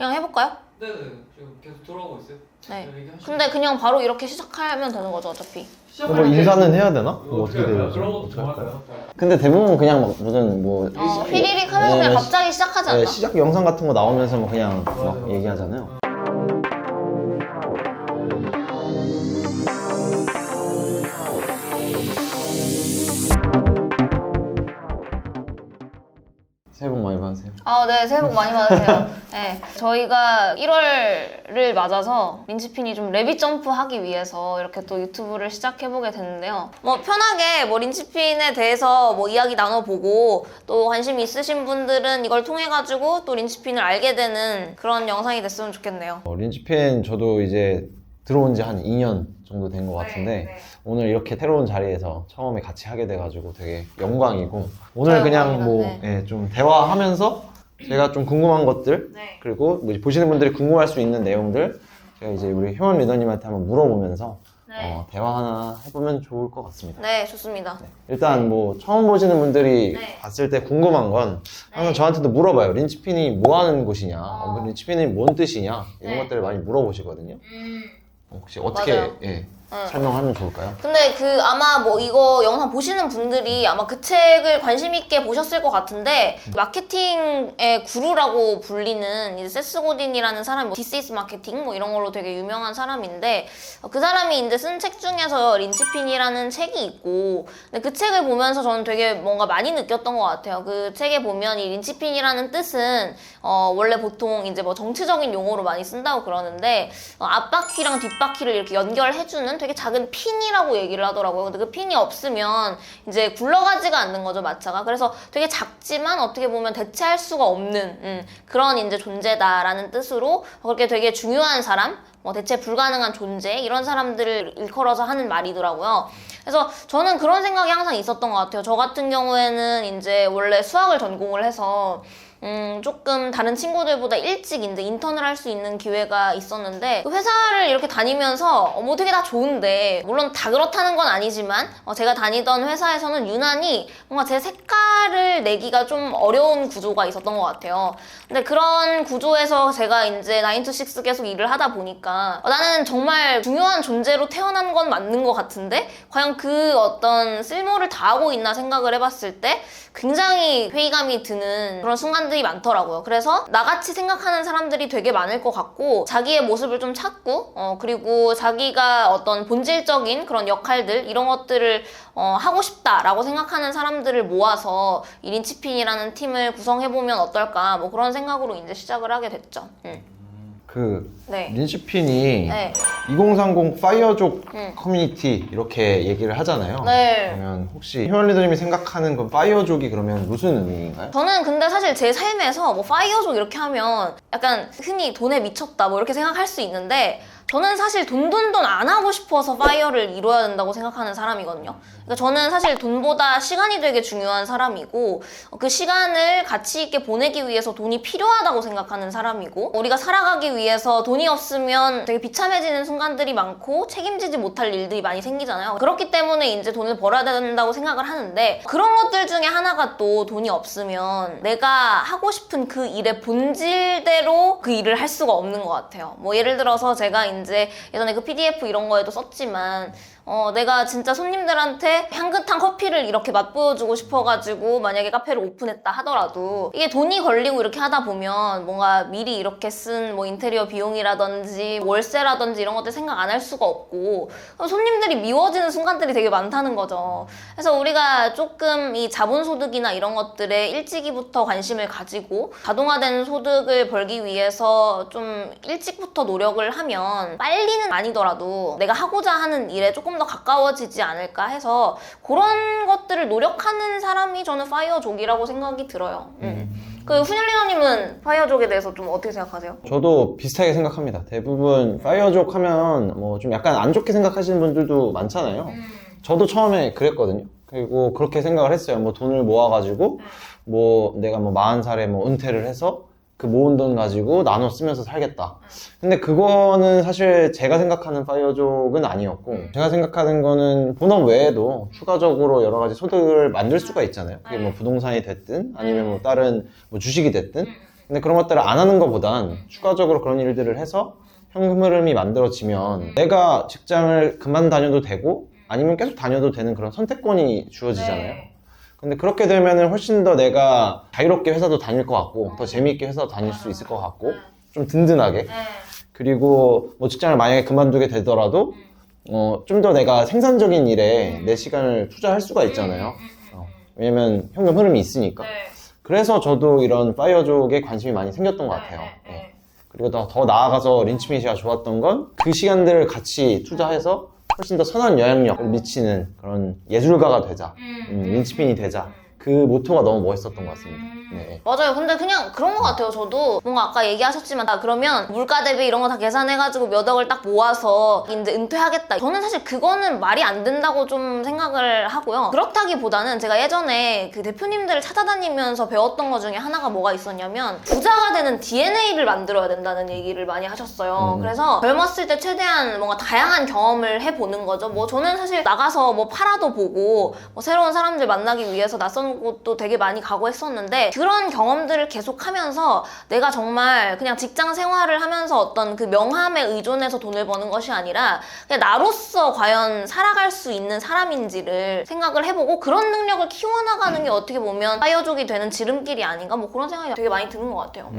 그냥 해볼까요? 네네. 지금 계속 돌아오고 있어요. 네. 얘기하시죠. 근데 그냥 바로 이렇게 시작하면 되는 거죠, 어차피. 뭐 인사는 해야 되나? 뭐 어떻게 어떻게 할까요? 되죠? 그런 것도 어떻게 좀 할까요? 할까요? 근데 대부분 그냥 막 무슨 뭐 휘리릭 하면서 그냥 네, 갑자기 시작하지 않나? 네, 시작 영상 같은 거 나오면서 뭐 그냥 막 맞아요. 얘기하잖아요. 새해 복 많이 받으세요. 네, 새해 복 많이 받으세요. 네, 저희가 1월을 맞아서 린치핀이 좀 레빗 점프 하기 위해서 이렇게 또 유튜브를 시작해보게 됐는데요. 뭐 편하게 뭐 린치핀에 대해서 뭐 이야기 나눠보고 또 관심 있으신 분들은 이걸 통해가지고 또 린치핀을 알게 되는 그런 영상이 됐으면 좋겠네요. 린치핀 저도 이제 들어온 지 한 2년 정도 된 것 같은데 네. 오늘 이렇게 새로운 자리에서 처음에 같이 하게 돼가지고 되게 영광이고 오늘 저요, 그냥 영광이다. 뭐 네. 좀 대화하면서 제가 좀 궁금한 것들 네. 그리고 뭐 보시는 분들이 궁금할 수 있는 내용들 제가 이제 우리 효원 리더님한테 한번 물어보면서 네. 대화 하나 해보면 좋을 것 같습니다. 네, 좋습니다. 일단 뭐 처음 보시는 분들이 네. 봤을 때 궁금한 건 항상 네. 저한테도 물어봐요. 린치핀이 뭐 하는 곳이냐, 어. 린치핀이 뭔 뜻이냐 이런 네. 것들을 많이 물어보시거든요. 혹시 어떻게 맞아요. 설명하면 좋을까요? 근데 아마 뭐 이거 영상 보시는 분들이 아마 그 책을 관심 있게 보셨을 것 같은데 마케팅의 구루라고 불리는 이제 세스 고딘이라는 사람이 뭐 This is 마케팅 뭐 이런 걸로 되게 유명한 사람인데 그 사람이 이제 쓴 책 중에서 린치핀이라는 책이 있고 근데 그 책을 보면서 저는 되게 뭔가 많이 느꼈던 것 같아요. 그 책에 보면 이 린치핀이라는 뜻은 원래 보통 이제 뭐 정치적인 용어로 많이 쓴다고 그러는데 앞바퀴랑 뒷바퀴를 이렇게 연결해주는 되게 작은 핀이라고 얘기를 하더라고요. 근데 그 핀이 없으면 이제 굴러가지가 않는 거죠, 마차가. 그래서 되게 작지만 어떻게 보면 대체할 수가 없는 그런 이제 존재다라는 뜻으로 그렇게 되게 중요한 사람, 뭐 대체 불가능한 존재 이런 사람들을 일컬어서 하는 말이더라고요. 그래서 저는 그런 생각이 항상 있었던 것 같아요. 저 같은 경우에는 이제 원래 수학을 전공을 해서 조금 다른 친구들보다 일찍 이제 인턴을 할 수 있는 기회가 있었는데 그 회사를 이렇게 다니면서 뭐 되게 다 좋은데 물론 다 그렇다는 건 아니지만 제가 다니던 회사에서는 유난히 뭔가 제 색깔을 내기가 좀 어려운 구조가 있었던 것 같아요. 근데 그런 구조에서 제가 이제 9to6 계속 일을 하다 보니까 나는 정말 중요한 존재로 태어난 건 맞는 것 같은데 과연 그 어떤 쓸모를 다하고 있나 생각을 해봤을 때 굉장히 회의감이 드는 그런 순간들이 많더라고요. 그래서 나같이 생각하는 사람들이 되게 많을 것 같고 자기의 모습을 좀 찾고 그리고 자기가 어떤 본질적인 그런 역할들 이런 것들을 하고 싶다라고 생각하는 사람들을 모아서 이 린치핀이라는 팀을 구성해보면 어떨까 뭐 그런 생각으로 이제 시작을 하게 됐죠. 네. 린치핀이 네. 2030 파이어족 커뮤니티 이렇게 얘기를 하잖아요. 네. 그러면 혹시 효원 리더님이 생각하는 그 파이어족이 그러면 무슨 의미인가요? 저는 근데 사실 제 삶에서 뭐 파이어족 이렇게 하면 약간 흔히 돈에 미쳤다 뭐 이렇게 생각할 수 있는데 저는 사실 돈 안 하고 싶어서 파이어를 이뤄야 된다고 생각하는 사람이거든요. 그러니까 저는 사실 돈보다 시간이 되게 중요한 사람이고 그 시간을 가치 있게 보내기 위해서 돈이 필요하다고 생각하는 사람이고 우리가 살아가기 위해서 돈이 없으면 되게 비참해지는 순간들이 많고 책임지지 못할 일들이 많이 생기잖아요. 그렇기 때문에 이제 돈을 벌어야 된다고 생각을 하는데 그런 것들 중에 하나가 또 돈이 없으면 내가 하고 싶은 그 일의 본질대로 그 일을 할 수가 없는 것 같아요. 뭐 예를 들어서 제가 이제 예전에 그 PDF 이런 거에도 썼지만 내가 진짜 손님들한테 향긋한 커피를 이렇게 맛보여주고 싶어가지고 만약에 카페를 오픈했다 하더라도 이게 돈이 걸리고 이렇게 하다 보면 뭔가 미리 이렇게 쓴 뭐 인테리어 비용이라든지 월세라든지 이런 것들 생각 안 할 수가 없고 그럼 손님들이 미워지는 순간들이 되게 많다는 거죠. 그래서 우리가 조금 이 자본소득이나 이런 것들에 일찍이부터 관심을 가지고 자동화된 소득을 벌기 위해서 좀 일찍부터 노력을 하면 빨리는 아니더라도 내가 하고자 하는 일에 조금 더 가까워지지 않을까 해서 그런 것들을 노력하는 사람이 저는 파이어족이라고 생각이 들어요. 그 훈현 리더님은 파이어족에 대해서 좀 어떻게 생각하세요? 저도 비슷하게 생각합니다. 대부분 파이어족 하면 뭐 좀 약간 안 좋게 생각하시는 분들도 많잖아요. 저도 처음에 그랬거든요. 그리고 그렇게 생각을 했어요. 뭐 돈을 모아가지고 뭐 내가 뭐 40살에 뭐 은퇴를 해서 그 모은 돈 가지고 나눠 쓰면서 살겠다. 근데 그거는 사실 제가 생각하는 파이어족은 아니었고 제가 생각하는 거는 본업 외에도 추가적으로 여러 가지 소득을 만들 수가 있잖아요. 그게 뭐 부동산이 됐든 아니면 뭐 다른 뭐 주식이 됐든 근데 그런 것들을 안 하는 것보단 추가적으로 그런 일들을 해서 현금 흐름이 만들어지면 내가 직장을 그만 다녀도 되고 아니면 계속 다녀도 되는 그런 선택권이 주어지잖아요. 근데 그렇게 되면은 훨씬 더 내가 자유롭게 회사도 다닐 것 같고 더 재미있게 회사도 다닐 수 있을 것 같고 좀 든든하게 그리고 뭐 직장을 만약에 그만두게 되더라도 좀 더 내가 생산적인 일에 내 시간을 투자할 수가 있잖아요. 왜냐면 현금 흐름이 있으니까. 그래서 저도 이런 파이어족에 관심이 많이 생겼던 것 같아요. 예. 그리고 더 나아가서 린치핏이가 좋았던 건 그 시간들을 같이 투자해서 훨씬 더 선한 영향력을 미치는 그런 예술가가 되자, 린치핀이 되자. 그 모토가 너무 멋있었던 것 같습니다. 네. 맞아요. 근데 그냥 그런 것 같아요. 저도 뭔가 아까 얘기하셨지만 그러면 물가 대비 이런 거 다 계산해가지고 몇 억을 딱 모아서 이제 은퇴하겠다. 저는 사실 그거는 말이 안 된다고 좀 생각을 하고요. 그렇다기보다는 제가 예전에 그 대표님들을 찾아다니면서 배웠던 것 중에 하나가 뭐가 있었냐면 부자가 되는 DNA를 만들어야 된다는 얘기를 많이 하셨어요. 그래서 젊었을 때 최대한 뭔가 다양한 경험을 해보는 거죠. 뭐 저는 사실 나가서 뭐 팔아도 보고 뭐 새로운 사람들 만나기 위해서 낯선 곳도 되게 많이 가고 했었는데 그런 경험들을 계속하면서 내가 정말 그냥 직장 생활을 하면서 어떤 그 명함에 의존해서 돈을 버는 것이 아니라 그냥 나로서 과연 살아갈 수 있는 사람인지를 생각을 해보고 그런 능력을 키워나가는 게 어떻게 보면 파이어족이 되는 지름길이 아닌가 뭐 그런 생각이 되게 많이 드는 것 같아요.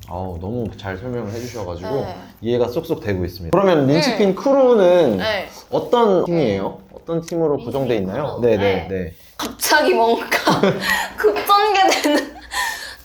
너무 잘 설명을 해주셔가지고 네. 이해가 쏙쏙 되고 있습니다. 그러면 린치핀 크루는 네. 어떤 팀이에요? 어떤 팀으로 구성되어 있나요? 네네네. 갑자기 뭔가 급전개되는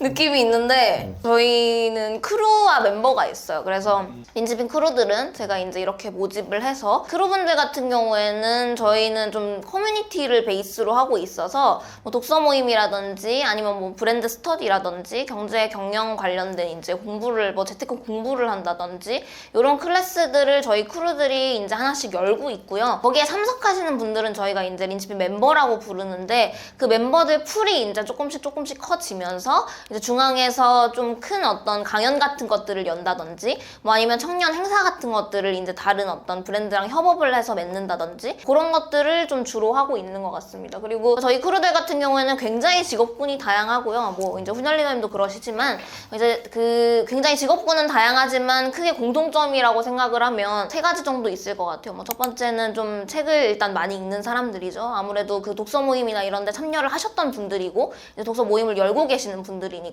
느낌이 있는데 저희는 크루와 멤버가 있어요. 그래서 린치핀 크루들은 제가 이제 이렇게 모집을 해서 크루분들 같은 경우에는 저희는 좀 커뮤니티를 베이스로 하고 있어서 뭐 독서 모임이라든지 아니면 뭐 브랜드 스터디라든지 경제 경영 관련된 이제 공부를 뭐 재테크 공부를 한다든지 이런 클래스들을 저희 크루들이 이제 하나씩 열고 있고요. 거기에 참석하시는 분들은 저희가 이제 린치핀 멤버라고 부르는데 그 멤버들 풀이 이제 조금씩 커지면서 이제 중앙에서 좀 큰 어떤 강연 같은 것들을 연다든지 뭐 아니면 청년 행사 같은 것들을 이제 다른 어떤 브랜드랑 협업을 해서 맺는다든지 그런 것들을 좀 주로 하고 있는 것 같습니다. 그리고 저희 크루들 같은 경우에는 굉장히 직업군이 다양하고요. 뭐 이제 훈혈리더님도 그러시지만 이제 그 굉장히 직업군은 다양하지만 크게 공통점이라고 생각을 하면 세 가지 정도 있을 것 같아요. 뭐 첫 번째는 좀 책을 일단 많이 읽는 사람들이죠. 아무래도 그 독서 모임이나 이런 데 참여를 하셨던 분들이고 이제 독서 모임을 열고 계시는 분들이니까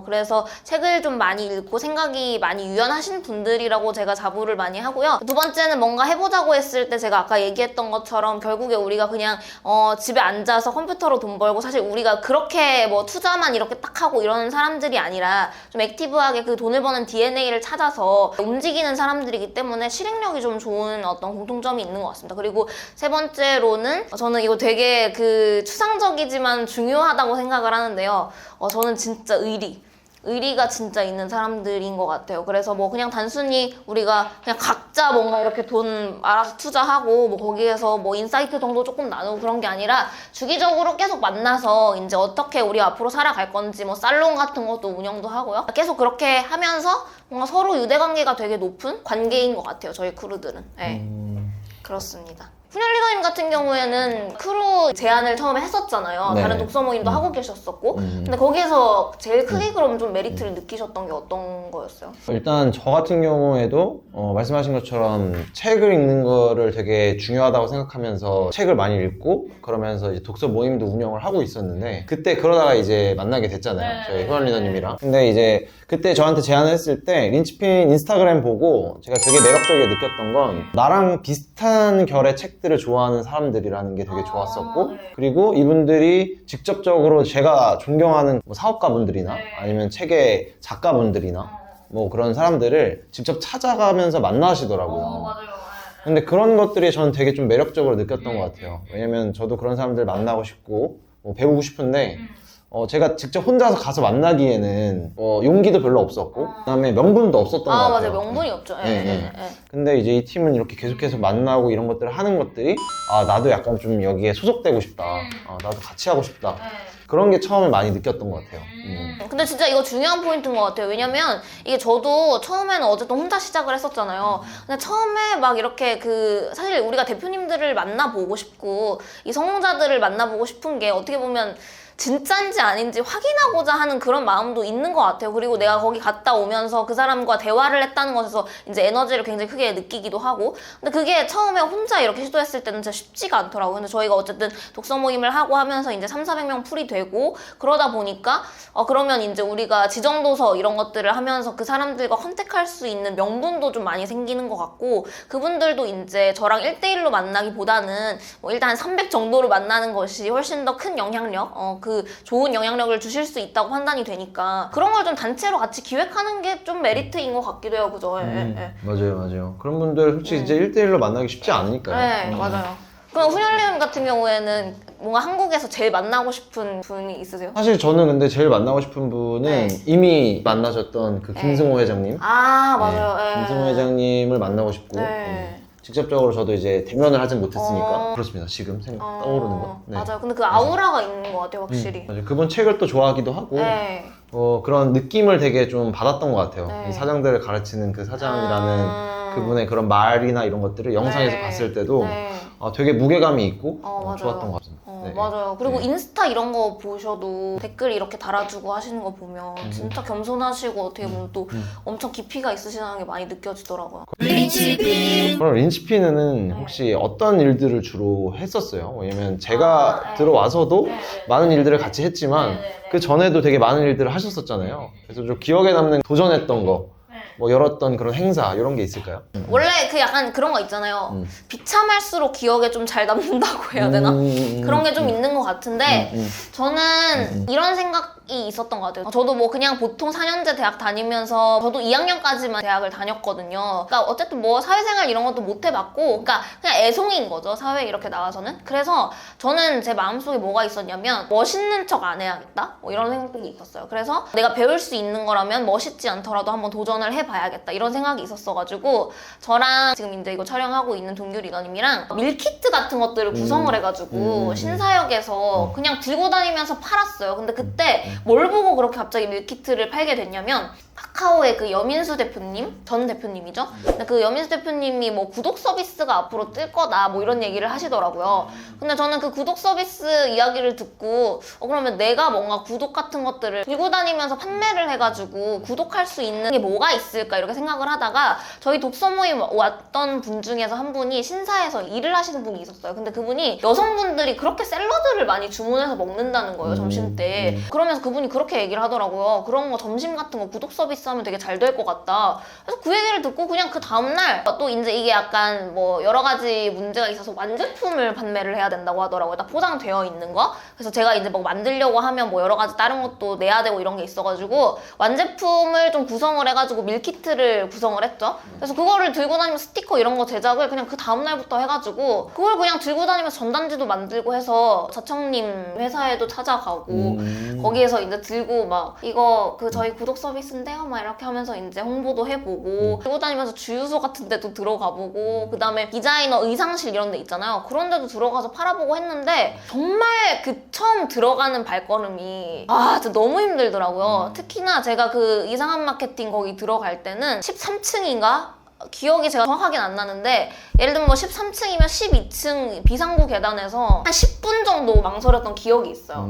그래서 책을 좀 많이 읽고 생각이 많이 유연하신 분들이라고 제가 자부를 많이 하고요. 두 번째는 뭔가 해보자고 했을 때 제가 아까 얘기했던 것처럼 결국에 우리가 그냥 집에 앉아서 컴퓨터로 돈 벌고 사실 우리가 그렇게 뭐 투자만 이렇게 딱 하고 이러는 사람들이 아니라 좀 액티브하게 그 돈을 버는 DNA를 찾아서 움직이는 사람들이기 때문에 실행력이 좀 좋은 어떤 공통점이 있는 것 같습니다. 그리고 세 번째로는 저는 이거 되게 그 추상적이지만 중요하다고 생각을 하는데요. 저는 진짜 의리가 진짜 있는 사람들인 것 같아요. 그래서 뭐 그냥 단순히 우리가 그냥 각자 뭔가 이렇게 돈 알아서 투자하고 뭐 거기에서 뭐 인사이트 정도 조금 나누고 그런 게 아니라 주기적으로 계속 만나서 이제 어떻게 우리 앞으로 살아갈 건지 뭐 살롱 같은 것도 운영도 하고요. 계속 그렇게 하면서 뭔가 서로 유대관계가 되게 높은 관계인 것 같아요. 저희 크루들은. 네. 그렇습니다. 훈혈리더님 같은 경우에는 크루 제안을 처음에 했었잖아요. 네. 다른 독서 모임도 하고 계셨었고 근데 거기에서 제일 크게 그럼 좀 메리트를 느끼셨던 게 어떤 거였어요? 일단 저 같은 경우에도 말씀하신 것처럼 책을 읽는 거를 되게 중요하다고 생각하면서 책을 많이 읽고 그러면서 이제 독서 모임도 운영을 하고 있었는데 그때 그러다가 이제 만나게 됐잖아요. 저희 훈혈리더님이랑. 근데 이제 그때 저한테 제안을 했을 때 린치핀 인스타그램 보고 제가 되게 매력적이게 느꼈던 건 나랑 비슷한 결의 책들을 좋아하는 사람들이라는 게 되게 좋았었고 그리고 이분들이 직접적으로 제가 존경하는 뭐 사업가분들이나 아니면 책의 작가분들이나 뭐 그런 사람들을 직접 찾아가면서 만나시더라고요. 근데 그런 것들이 저는 되게 좀 매력적으로 느꼈던 것 같아요. 왜냐면 저도 그런 사람들 만나고 싶고 뭐 배우고 싶은데 제가 직접 혼자서 가서 만나기에는 용기도 별로 없었고 그다음에 명분도 없었던 것 같아요. 맞아요. 명분이 없죠. 네. 근데 이제 이 팀은 이렇게 계속해서 만나고 이런 것들을 하는 것들이 나도 약간 좀 여기에 소속되고 싶다. 나도 같이 하고 싶다. 그런 게 처음에 많이 느꼈던 것 같아요. 근데 진짜 이거 중요한 포인트인 것 같아요. 왜냐면 이게 저도 처음에는 어쨌든 혼자 시작을 했었잖아요. 근데 처음에 막 이렇게 사실 우리가 대표님들을 만나보고 싶고 이 성공자들을 만나보고 싶은 게 어떻게 보면 진짜인지 아닌지 확인하고자 하는 그런 마음도 있는 것 같아요. 그리고 내가 거기 갔다 오면서 그 사람과 대화를 했다는 것에서 이제 에너지를 굉장히 크게 느끼기도 하고, 근데 그게 처음에 혼자 이렇게 시도했을 때는 진짜 쉽지가 않더라고요. 근데 저희가 어쨌든 독서 모임을 하고 하면서 이제 300~400명 풀이 되고 그러다 보니까 그러면 이제 우리가 지정도서 이런 것들을 하면서 그 사람들과 컨택할 수 있는 명분도 좀 많이 생기는 것 같고, 그분들도 이제 저랑 1대1로 만나기보다는 뭐 일단 300 정도로 만나는 것이 훨씬 더 큰 영향력, 그 좋은 영향력을 주실 수 있다고 판단이 되니까 그런 걸 좀 단체로 같이 기획하는 게 좀 메리트인 것 같기도 해요. 그죠? 맞아요. 그런 분들 솔직히 이제 1대1로 만나기 쉽지 않으니까요. 네, 맞아요. 그럼 훈혈님 같은 경우에는 뭔가 한국에서 제일 만나고 싶은 분이 있으세요? 사실 저는 근데 제일 만나고 싶은 분은 네. 이미 만나셨던 그 김승호 회장님. 아, 맞아요. 네, 네. 김승호 회장님을 만나고 싶고, 네. 직접적으로 저도 이제 대면을 하진 못했으니까 그렇습니다. 지금 떠오르는 거. 네. 맞아요. 근데 그 아우라가 있는 것 같아요, 확실히. 맞아요. 그분 책을 또 좋아하기도 하고, 네. 그런 느낌을 되게 좀 받았던 것 같아요. 네. 이 사장들을 가르치는 그 사장이라는 그분의 그런 말이나 이런 것들을 영상에서 네. 봤을 때도 네. 되게 무게감이 있고 맞아요. 좋았던 것 같습니다. 네. 맞아요. 그리고 네. 인스타 이런 거 보셔도 댓글 이렇게 달아주고 하시는 거 보면 진짜 겸손하시고 어떻게 보면 또 엄청 깊이가 있으시다는 게 많이 느껴지더라고요. 그럼 린치피는 혹시 어떤 일들을 주로 했었어요? 왜냐면 제가 들어와서도 많은 일들을 같이 했지만 그 전에도 되게 많은 일들을 하셨었잖아요. 그래서 좀 기억에 남는 도전했던 거, 뭐 열었던 그런 행사 이런 게 있을까요? 원래 그 약간 그런 거 있잖아요. 비참할수록 기억에 좀 잘 남는다고 해야 되나? 그런 게 좀 있는 것 같은데 저는 이런 생각이 있었던 것 같아요. 저도 뭐 그냥 보통 4년제 대학 다니면서 저도 2학년까지만 대학을 다녔거든요. 그러니까 어쨌든 뭐 사회생활 이런 것도 못 해봤고, 그러니까 그냥 애송인 거죠, 사회에 이렇게 나와서는. 그래서 저는 제 마음속에 뭐가 있었냐면 멋있는 척 안 해야겠다, 뭐 이런 생각들이 있었어요. 그래서 내가 배울 수 있는 거라면 멋있지 않더라도 한번 도전을 해봐야겠다 이런 생각이 있었어가지고, 저랑 지금 이제 이거 촬영하고 있는 동규 리더님이랑 밀키트 같은 것들을 구성을 해가지고 신사역에서 그냥 들고 다니면서 팔았어요. 근데 그때 뭘 보고 그렇게 갑자기 밀키트를 팔게 됐냐면, 카카오의 그 여민수 대표님, 전 대표님이죠. 근데 그 여민수 대표님이 뭐 구독 서비스가 앞으로 뜰 거다 뭐 이런 얘기를 하시더라고요. 근데 저는 그 구독 서비스 이야기를 듣고 그러면 내가 뭔가 구독 같은 것들을 들고 다니면서 판매를 해가지고 구독할 수 있는 게 뭐가 있을까 이렇게 생각을 하다가, 저희 독서 모임 왔던 분 중에서 한 분이 신사에서 일을 하시는 분이 있었어요. 근데 그분이 여성분들이 그렇게 샐러드를 많이 주문해서 먹는다는 거예요, 점심 때. 그러면서 그분이 그렇게 얘기를 하더라고요. 그런 거 점심 같은 거 구독 서비스 하면 되게 잘 될 것 같다. 그래서 그 얘기를 듣고 그냥 그 다음날 또 이제 이게 약간 뭐 여러 가지 문제가 있어서 완제품을 판매를 해야 된다고 하더라고요. 딱 포장되어 있는 거. 그래서 제가 이제 뭐 만들려고 하면 뭐 여러 가지 다른 것도 내야 되고 이런 게 있어가지고 완제품을 좀 구성을 해가지고 밀키트를 구성을 했죠. 그래서 그거를 들고 다니면 스티커 이런 거 제작을 그냥 그 다음날부터 해가지고 그걸 그냥 들고 다니면서 전단지도 만들고 해서 자청님 회사에도 찾아가고 거기에서 이제 들고 막 이거 그 저희 구독 서비스인데요 막 이렇게 하면서 이제 홍보도 해보고, 들고 다니면서 주유소 같은 데도 들어가보고, 그 다음에 디자이너 의상실 이런 데 있잖아요. 그런 데도 들어가서 팔아보고 했는데 정말 그 처음 들어가는 발걸음이 진짜 너무 힘들더라고요. 특히나 제가 그 이상한 마케팅 거기 들어갈 때는 13층인가? 기억이 제가 정확하게는 안 나는데, 예를 들면 뭐 13층이면 12층 비상구 계단에서 한 10분 정도 망설였던 기억이 있어요.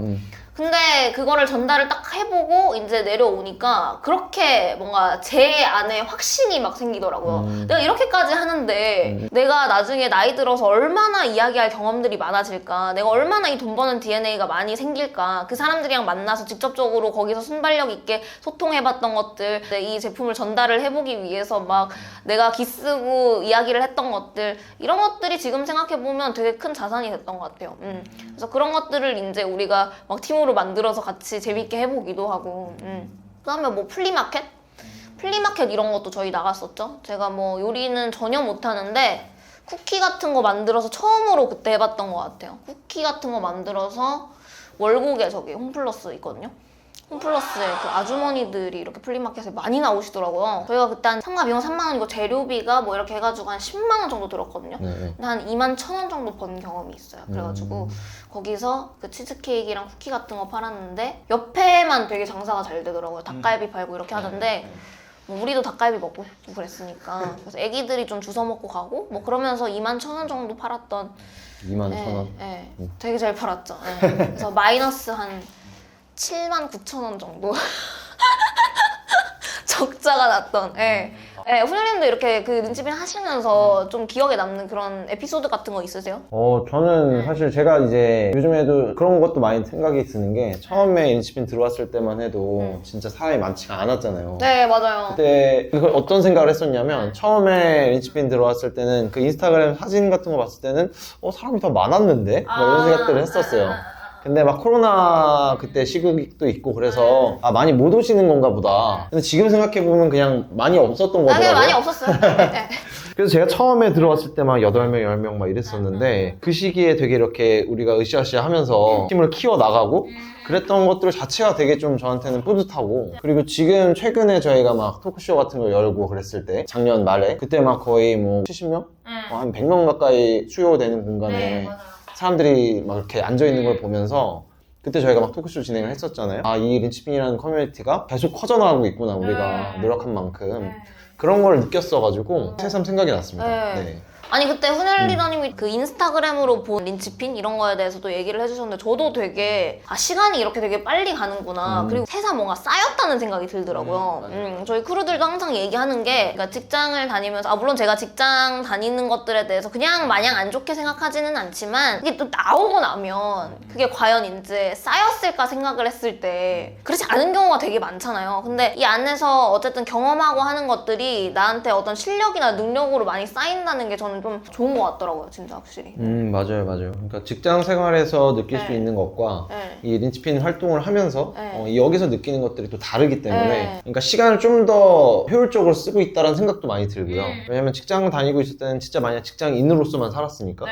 근데 그거를 전달을 딱 해보고 이제 내려오니까 그렇게 뭔가 제 안에 확신이 막 생기더라고요. 내가 이렇게까지 하는데 내가 나중에 나이 들어서 얼마나 이야기할 경험들이 많아질까, 내가 얼마나 이 돈 버는 DNA가 많이 생길까, 그 사람들이랑 만나서 직접적으로 거기서 순발력 있게 소통해봤던 것들, 이 제품을 전달을 해보기 위해서 막 내가 기쓰고 이야기를 했던 것들, 이런 것들이 지금 생각해보면 되게 큰 자산이 됐던 것 같아요. 그래서 그런 것들을 이제 우리가 막 팀으로 만들어서 같이 재밌게 해보기도 하고. 그다음에 뭐 플리마켓 이런 것도 저희 나갔었죠. 제가 뭐 요리는 전혀 못하는데 쿠키 같은 거 만들어서 처음으로 그때 해봤던 것 같아요. 쿠키 같은 거 만들어서 월곡에 저기 홈플러스 있거든요. 홈플러스에 그 아주머니들이 이렇게 플리마켓에 많이 나오시더라고요. 저희가 그때 한 참가 비용 3만 원이고 재료비가 뭐 이렇게 해가지고 한 10만 원 정도 들었거든요. 근데 한 2만 1,000원 정도 번 경험이 있어요. 그래가지고 거기서 그 치즈케이크랑 쿠키 같은 거 팔았는데 옆에만 되게 장사가 잘 되더라고요. 닭갈비 팔고 이렇게 하던데 뭐 우리도 닭갈비 먹고 싶고 그랬으니까, 그래서 애기들이 좀 주워 먹고 가고 뭐 그러면서 2만 1,000원 정도 팔았던. 2만 1,000원. 되게 잘 팔았죠. 그래서 마이너스 한 79,000원 정도 적자가 났던. 예. 예, 훈련님도 이렇게 그 린치핀 하시면서 좀 기억에 남는 그런 에피소드 같은 거 있으세요? 저는 사실 제가 이제 요즘에도 그런 것도 많이 생각이 드는 게 처음에 린치핀 들어왔을 때만 해도 진짜 사람이 많지가 않았잖아요. 네, 맞아요. 그때 그걸 어떤 생각을 했었냐면 처음에 린치핀 들어왔을 때는 그 인스타그램 사진 같은 거 봤을 때는 사람이 더 많았는데? 막 이런 생각들을 했었어요. 근데 막 코로나 그때 시국도 있고 그래서 많이 못 오시는 건가 보다. 근데 지금 생각해보면 그냥 많이 없었던 그냥 거더라고요. 많이 없었어요. 네. 그래서 제가 처음에 들어왔을 때 막 8명, 10명 막 이랬었는데 그 시기에 되게 이렇게 우리가 으쌰으쌰 하면서 팀을 키워나가고 그랬던 것들 자체가 되게 좀 저한테는 뿌듯하고, 그리고 지금 최근에 저희가 막 토크쇼 같은 걸 열고 그랬을 때 작년 말에 그때 막 거의 뭐 70명? 한 100명 가까이 수요되는 공간에 사람들이 막 이렇게 앉아있는 걸 보면서 그때 저희가 막 토크쇼 진행을 했었잖아요. 이 린치핀이라는 커뮤니티가 계속 커져나가고 있구나, 우리가 노력한 만큼. 그런 걸 느꼈어가지고 새삼 생각이 났습니다. 네. 아니 그때 훈열 리더님이 그 인스타그램으로 본 린치핀 이런 거에 대해서도 얘기를 해주셨는데 저도 되게 시간이 이렇게 되게 빨리 가는구나. 그리고 새삼 뭔가 쌓였다는 생각이 들더라고요. 저희 크루들도 항상 얘기하는 게, 그러니까 직장을 다니면서 물론 제가 직장 다니는 것들에 대해서 그냥 마냥 안 좋게 생각하지는 않지만 이게 또 나오고 나면 그게 과연 이제 쌓였을까 생각을 했을 때 그렇지 않은 경우가 되게 많잖아요. 근데 이 안에서 어쨌든 경험하고 하는 것들이 나한테 어떤 실력이나 능력으로 많이 쌓인다는 게 저는 좀 좋은 것 같더라고요, 진짜 확실히. 맞아요. 그러니까 직장 생활에서 느낄 수 있는 것과 이 린치핀 활동을 하면서 여기서 느끼는 것들이 또 다르기 때문에 그러니까 시간을 좀 더 효율적으로 쓰고 있다는 생각도 많이 들고요. 왜냐면 직장 다니고 있을 때는 진짜 만약 직장인으로서만 살았으니까.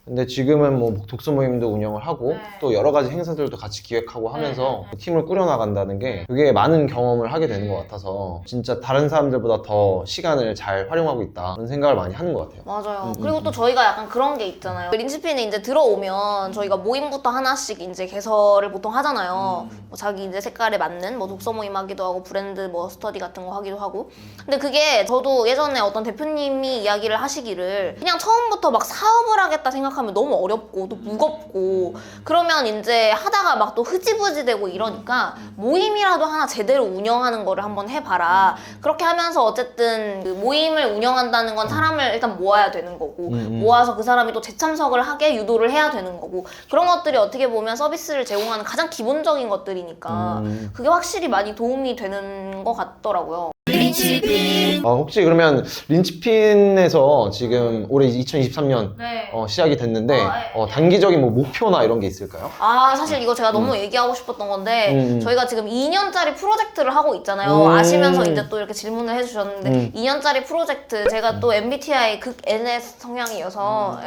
근데 지금은 뭐 독서 모임도 운영을 하고 또 여러 가지 행사들도 같이 기획하고 하면서 팀을 꾸려나간다는 게 되게 많은 경험을 하게 되는 것 같아서 진짜 다른 사람들보다 더 시간을 잘 활용하고 있다 그런 생각을 많이 하는 것 같아요. 맞아요. 그리고 또 저희가 약간 그런 게 있잖아요. 린치핀에 이제 들어오면 저희가 모임부터 하나씩 이제 개설을 보통 하잖아요. 뭐 자기 이제 색깔에 맞는 뭐 독서 모임 하기도 하고 브랜드 뭐 스터디 같은 거 하기도 하고. 근데 그게 저도 예전에 어떤 대표님이 이야기를 하시기를 그냥 처음부터 막 사업을 하겠다 생각하면 너무 어렵고 또 무겁고 그러면 이제 하다가 막 또 흐지부지 되고 이러니까 모임이라도 하나 제대로 운영하는 거를 한번 해봐라. 그렇게 하면서 어쨌든 그 모임을 운영한다는 건 사람을 일단 모아야 되는 거고 모아서 그 사람이 또 재참석을 하게 유도를 해야 되는 거고 그런 것들이 어떻게 보면 서비스를 제공하는 가장 기본적인 것들이니까 그게 확실히 많이 도움이 되는 것 같더라고요. 혹시 그러면 린치핀에서 지금 올해 2023년 시작이 됐는데 단기적인 뭐 목표나 이런 게 있을까요? 사실 이거 제가 너무 얘기하고 싶었던 건데 저희가 지금 2년짜리 프로젝트를 하고 있잖아요. 아시면서 이제 또 이렇게 질문을 해주셨는데 2년짜리 프로젝트, 제가 또 MBTI 극 NS 성향이어서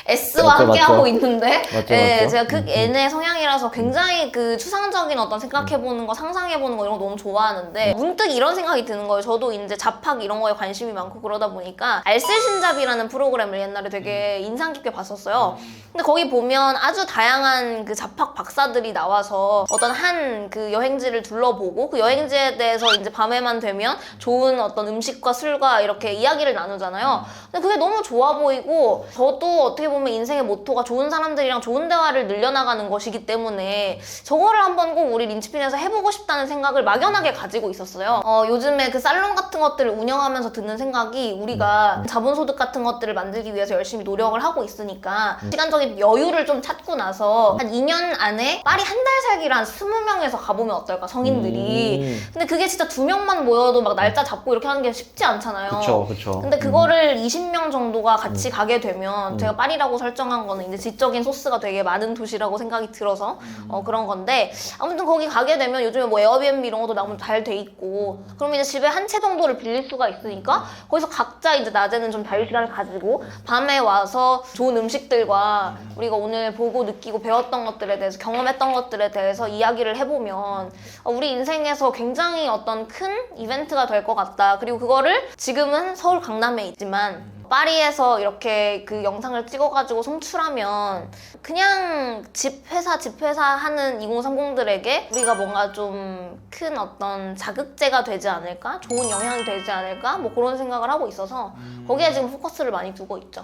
S와 함께 맞죠. 하고 있는데 맞죠. 제가 극 N의 성향이라서 굉장히 그 추상적인 어떤 생각해보는 거, 상상해보는 거 이런 거 너무 좋아하는데 문득 이런 생각이 드는 거예요. 저도 이제 잡학 이런 거에 관심이 많고 그러다 보니까 알쓸신잡이라는 프로그램을 옛날에 되게 인상 깊게 봤었어요. 근데 거기 보면 아주 다양한 그 잡학 박사들이 나와서 어떤 한 그 여행지를 둘러보고 그 여행지에 대해서 이제 밤에만 되면 좋은 어떤 음식과 술과 이렇게 이야기를 나누잖아요. 근데 그게 너무 좋아 보이고 저도 어떻게 보면 인생의 모토가 좋은 사람들이랑 좋은 대화를 늘려나가는 것이기 때문에 저거를 한번 꼭 우리 린치핀에서 해보고 싶다는 생각을 막연하게 가지고 있었어요. 요즘에 그 살롱 같은 것들을 운영하면서 드는 생각이 우리가 자본소득 같은 것들을 만들기 위해서 열심히 노력을 하고 있으니까 시간적인 여유를 좀 찾고 나서 한 2년 안에 파리 한 달 살기를 한 20명에서 가보면 어떨까, 성인들이. 근데 그게 진짜 2명만 모여도 막 날짜 잡고 이렇게 하는 게 쉽지 않잖아요. 그쵸. 근데 그거를 20명 정도가 같이 가게 되면 제가 파리라고 설정한 거는 이제 지적인 소스가 되게 많은 도시라고 생각이 들어서 그런 건데, 아무튼 거기 가게 되면 요즘에 뭐 에어비앤비 이런 것도 너무 잘 돼 있고 그러면 이제 집에 한 채 정도를 빌릴 수가 있으니까 거기서 각자 이제 낮에는 좀 자유시간을 가지고 밤에 와서 좋은 음식들과 우리가 오늘 보고 느끼고 배웠던 것들에 대해서, 경험했던 것들에 대해서 이야기를 해보면 우리 인생에서 굉장히 어떤 큰 이벤트가 될 것 같다. 그리고 그거를 지금은 서울 강남에 있지만 파리에서 이렇게 그 영상을 찍어가지고 송출하면 그냥 집 회사 하는 2030들에게 우리가 뭔가 좀 큰 어떤 자극제가 되지 않을까? 좋은 영향이 되지 않을까? 뭐 그런 생각을 하고 있어서 거기에 지금 포커스를 많이 두고 있죠.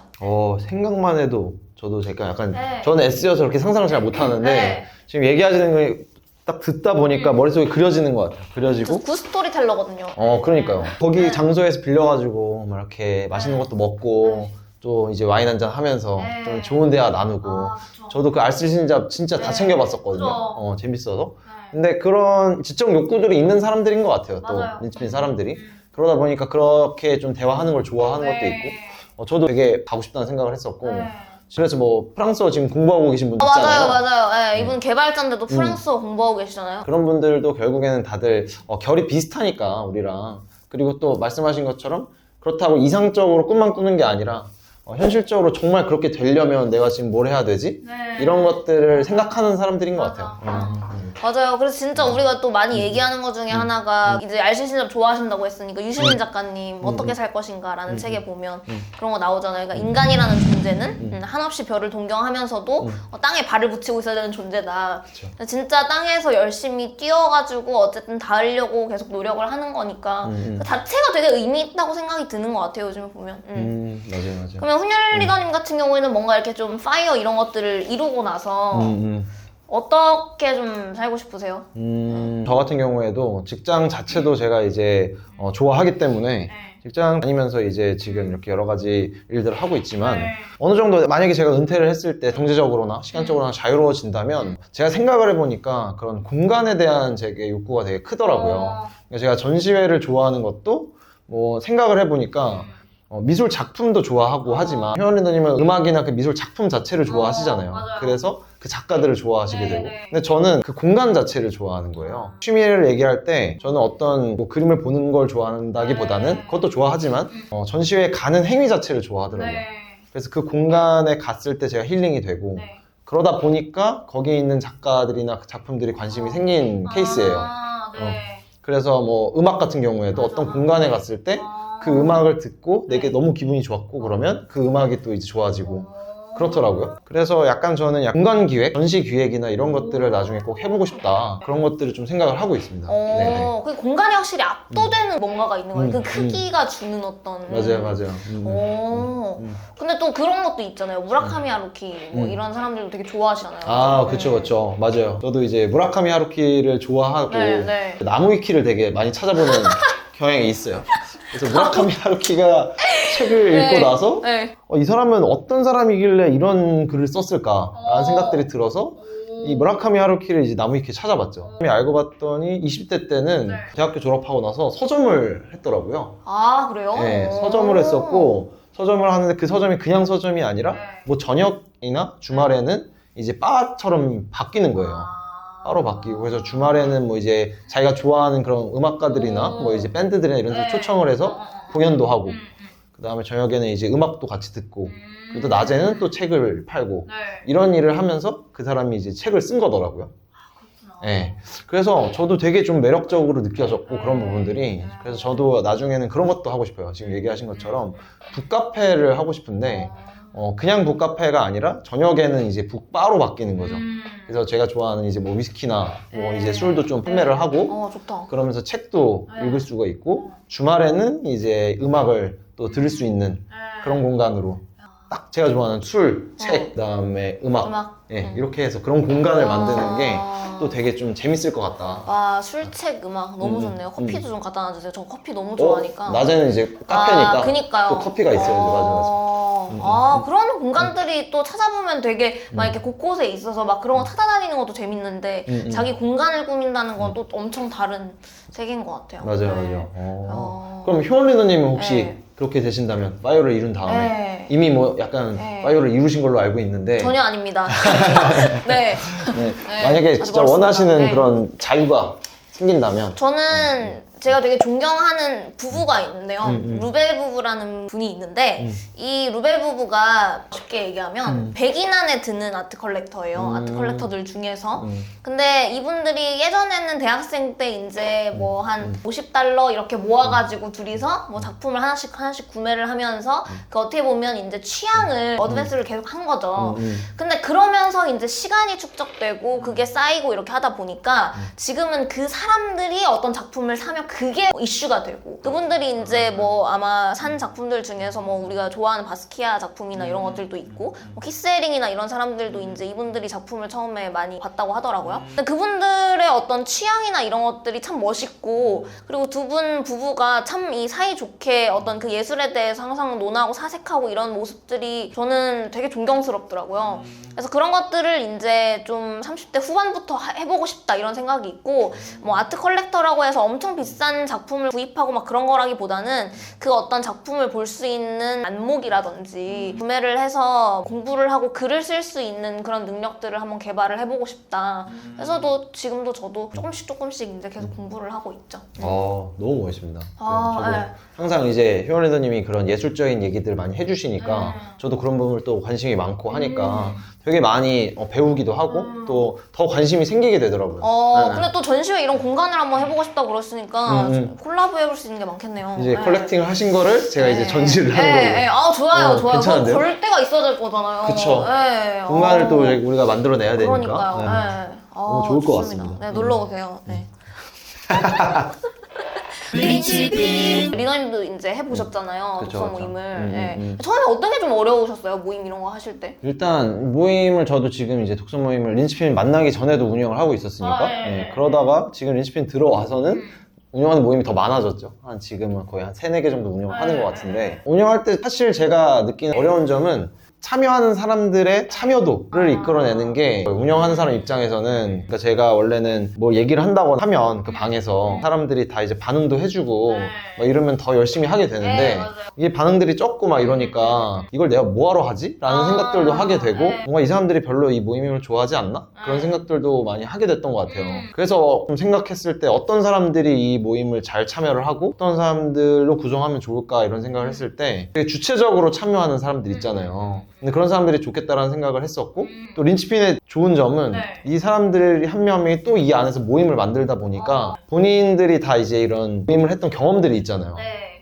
생각만 해도 저도 제가 약간 저는 S여서 그렇게 상상을 잘 못하는데 지금 얘기하시는 게 딱 듣다 보니까 머릿속에 그려지는 것 같아요. 그려지고. 굿 스토리텔러거든요. 그러니까요. 거기 장소에서 빌려가지고 막 이렇게 맛있는 것도 먹고 또 이제 와인 한잔 하면서 좀 좋은 대화 나누고. 저도 그 알쓸신잡 진짜 다 챙겨봤었거든요. 재밌어서. 근데 그런 지적 욕구들이 있는 사람들인 것 같아요. 또 linchpin 사람들이. 그러다 보니까 그렇게 좀 대화하는 걸 좋아하는 것도 있고. 저도 되게 가고 싶다는 생각을 했었고. 그래서 뭐 프랑스어 지금 공부하고 계신 분들 있잖아요. 맞아요. 이분 개발자인데도 프랑스어 공부하고 계시잖아요. 그런 분들도 결국에는 다들 결이 비슷하니까 우리랑. 그리고 또 말씀하신 것처럼 그렇다고 이상적으로 꿈만 꾸는 게 아니라 현실적으로 정말 그렇게 되려면 내가 지금 뭘 해야 되지? 이런 것들을 생각하는 사람들인 것 같아요. 맞아요. 그래서 진짜 우리가 또 많이 얘기하는 것 중에 하나가 이제 알쓸신잡 좋아하신다고 했으니까 유시민 작가님 어떻게 살 것인가라는 책에 보면 그런 거 나오잖아요. 그러니까 인간이라는 존재는 한없이 별을 동경하면서도 땅에 발을 붙이고 있어야 되는 존재다. 그쵸. 진짜 땅에서 열심히 뛰어가지고 어쨌든 닿으려고 계속 노력을 하는 거니까 그 자체가 되게 의미 있다고 생각이 드는 것 같아요. 요즘에 보면. 맞아요. 그러면 훈혈 리더님 같은 경우에는 뭔가 이렇게 좀 파이어 이런 것들을 이루고 나서 어떻게 좀 살고 싶으세요? 저 같은 경우에도 직장 자체도 제가 이제 좋아하기 때문에 직장 다니면서 이제 지금 이렇게 여러 가지 일들을 하고 있지만 어느 정도 만약에 제가 은퇴를 했을 때 경제적으로나 시간적으로나 자유로워진다면 제가 생각을 해보니까 그런 공간에 대한 제게 욕구가 되게 크더라고요. 그러니까 제가 전시회를 좋아하는 것도 뭐 생각을 해보니까 미술 작품도 좋아하고 하지만 효연 리더님은 음악이나 그 미술 작품 자체를 좋아하시잖아요. 그래서 그 작가들을 좋아하시게 되고. 근데 저는 그 공간 자체를 좋아하는 거예요. 취미를 얘기할 때 저는 어떤 뭐 그림을 보는 걸 좋아한다기보다는 그것도 좋아하지만 전시회에 가는 행위 자체를 좋아하더라고요. 그래서 그 공간에 갔을 때 제가 힐링이 되고 그러다 보니까 거기에 있는 작가들이나 그 작품들이 관심이 생긴 케이스예요. 그래서 뭐 음악 같은 경우에도 어떤 공간에 갔을 때 그 음악을 듣고 내게 너무 기분이 좋았고 그러면 그 음악이 또 이제 좋아지고 그렇더라고요. 그래서 약간 저는 공간 기획, 전시 기획이나 이런 것들을 나중에 꼭 해보고 싶다. 그런 것들을 좀 생각을 하고 있습니다. 그 공간이 확실히 압도되는 뭔가가 있는 거예요. 그 크기가 주는 어떤. 맞아요. 근데 또 그런 것도 있잖아요. 무라카미 하루키 뭐 이런 사람들도 되게 좋아하시잖아요. 그쵸. 맞아요. 저도 이제 무라카미 하루키를 좋아하고 나무 위키를 되게 많이 찾아보는 경향이 있어요. 그래서 무라카미 하루키가 책을 읽고 나서 이 사람은 어떤 사람이길래 이런 글을 썼을까라는 생각들이 들어서 이 무라카미 하루키를 이제 나무 위키에 찾아봤죠. 알고 봤더니 20대 때는 대학교 졸업하고 나서 서점을 했더라고요. 아, 그래요? 네, 서점을 했었고 서점을 하는데 그 서점이 그냥 서점이 아니라 뭐 저녁이나 주말에는 이제 바처럼 바뀌는 거예요. 바로 바뀌고 그래서 주말에는 뭐 이제 자기가 좋아하는 그런 음악가들이나 뭐 이제 밴드들이나 이런 데서 초청을 해서 공연도 하고 그 다음에 저녁에는 이제 음악도 같이 듣고 그리고 또 낮에는 또 책을 팔고 이런 일을 하면서 그 사람이 이제 책을 쓴 거더라고요. 네. 그래서 저도 되게 좀 매력적으로 느껴졌고 그런 부분들이 그래서 저도 나중에는 그런 것도 하고 싶어요. 지금 얘기하신 것처럼 북카페를 하고 싶은데 그냥 북카페가 아니라 저녁에는 이제 북바로 바뀌는 거죠. 그래서 제가 좋아하는 이제 뭐 위스키나 뭐 이제 술도 좀 판매를 하고 좋다. 그러면서 책도 읽을 수가 있고 주말에는 이제 음악을 또 들을 수 있는 그런 공간으로 딱 제가 좋아하는 술, 책, 그다음에 음악. 이렇게 해서 그런 공간을 만드는 게 또 되게 좀 재밌을 것 같다. 와, 술, 책, 음악 너무 좋네요. 커피도 좀 갖다 놔주세요. 저 커피 너무 좋아하니까. 낮에는 이제 카페니까 그니까요. 또 커피가 있어야지. 맞아. 그런 공간들이 또 찾아보면 되게 막 이렇게 곳곳에 있어서 막 그런 거 찾아다니는 것도 재밌는데 자기 공간을 꾸민다는 건 또 엄청 다른 세계인 것 같아요. 맞아요. 그럼 효원 리더님은 혹시 그렇게 되신다면 파이어를 이룬 다음에 이미 뭐 약간 파이어를 이루신 걸로 알고 있는데 전혀 아닙니다. 만약에 진짜 원하시는 그런 자유가 생긴다면 저는 제가 되게 존경하는 부부가 있는데요. 루벨 부부라는 분이 있는데 이 루벨 부부가 쉽게 얘기하면 100인 안에 드는 아트 컬렉터예요. 아트 컬렉터들 중에서. 근데 이분들이 예전에는 대학생 때 이제 뭐 한 $50 이렇게 모아가지고 둘이서 뭐 작품을 하나씩 구매를 하면서 그 어떻게 보면 이제 취향을 어드밴스를 계속 한 거죠. 근데 그러면서 이제 시간이 축적되고 그게 쌓이고 이렇게 하다 보니까 지금은 그 사람들이 어떤 작품을 사면 그게 이슈가 되고 그분들이 이제 뭐 아마 산 작품들 중에서 뭐 우리가 좋아하는 바스키아 작품이나 이런 것들도 있고 뭐 키스헤링이나 이런 사람들도 이제 이분들이 작품을 처음에 많이 봤다고 하더라고요. 근데 그분들의 어떤 취향이나 이런 것들이 참 멋있고 그리고 두 분 부부가 참 이 사이좋게 어떤 그 예술에 대해서 항상 논하고 사색하고 이런 모습들이 저는 되게 존경스럽더라고요. 그래서 그런 것들을 이제 좀 30대 후반부터 해보고 싶다 이런 생각이 있고 뭐 아트 컬렉터라고 해서 엄청 비싼 작품을 구입하고 막 그런 거라기보다는 그 어떤 작품을 볼 수 있는 안목이라든지 구매를 해서 공부를 하고 글을 쓸 수 있는 그런 능력들을 한번 개발을 해보고 싶다. 그래서 지금도 저도 조금씩 이제 계속 공부를 하고 있죠. 너무 멋있습니다. 아, 저도 네. 항상 이제 휴먼리더님이 그런 예술적인 얘기들을 많이 해주시니까 저도 그런 부분을 또 관심이 많고 하니까 되게 많이 배우기도 하고 또 더 관심이 생기게 되더라고요. 네. 근데 또 전시회 이런 공간을 한번 해보고 싶다고 그러셨으니까 콜라보 해볼 수 있는 게 많겠네요. 이제 네. 컬렉팅을 하신 거를 제가 이제 네. 전시를 하는 네, 거예요. 네. 좋아요. 그거 괜찮은데요? 걸 데가 있어야 될 거잖아요. 그쵸. 네. 공간을 또 우리가 만들어내야 되니까. 그러니까요. 네. 네. 너무 좋을 것 좋습니다. 같습니다. 네, 놀러 오세요. 네. 린치빈 리더님도 이제 해보셨잖아요. 그쵸, 독서 그쵸. 모임을. 네. 처음에 어떤 게 좀 어려우셨어요? 모임 이런 거 하실 때? 일단 모임을 저도 지금 이제 독서 모임을 린치핀 만나기 전에도 운영을 하고 있었으니까 네. 그러다가 지금 린치핀 들어와서는 운영하는 모임이 더 많아졌죠. 지금은 거의 한 3-4개 정도 운영을 하는 것 같은데 운영할 때 사실 제가 느끼는 어려운 점은 참여하는 사람들의 참여도를 이끌어내는 게 운영하는 사람 입장에서는 그러니까 제가 원래는 뭐 얘기를 한다고 하면 그 방에서 사람들이 다 이제 반응도 해주고 막 이러면 더 열심히 하게 되는데 이게 반응들이 적고 막 이러니까 이걸 내가 뭐하러 하지? 라는 생각들도 하게 되고 뭔가 이 사람들이 별로 이 모임을 좋아하지 않나? 그런 생각들도 많이 하게 됐던 것 같아요. 그래서 좀 생각했을 때 어떤 사람들이 이 모임을 잘 참여를 하고 어떤 사람들로 구성하면 좋을까 이런 생각을 했을 때 되게 주체적으로 참여하는 사람들 있잖아요. 근데 그런 사람들이 좋겠다라는 생각을 했었고 또 린치핀의 좋은 점은 이 사람들이 한 명 한 명이 또 이 안에서 모임을 만들다 보니까 본인들이 다 이제 이런 모임을 했던 경험들이 있잖아요.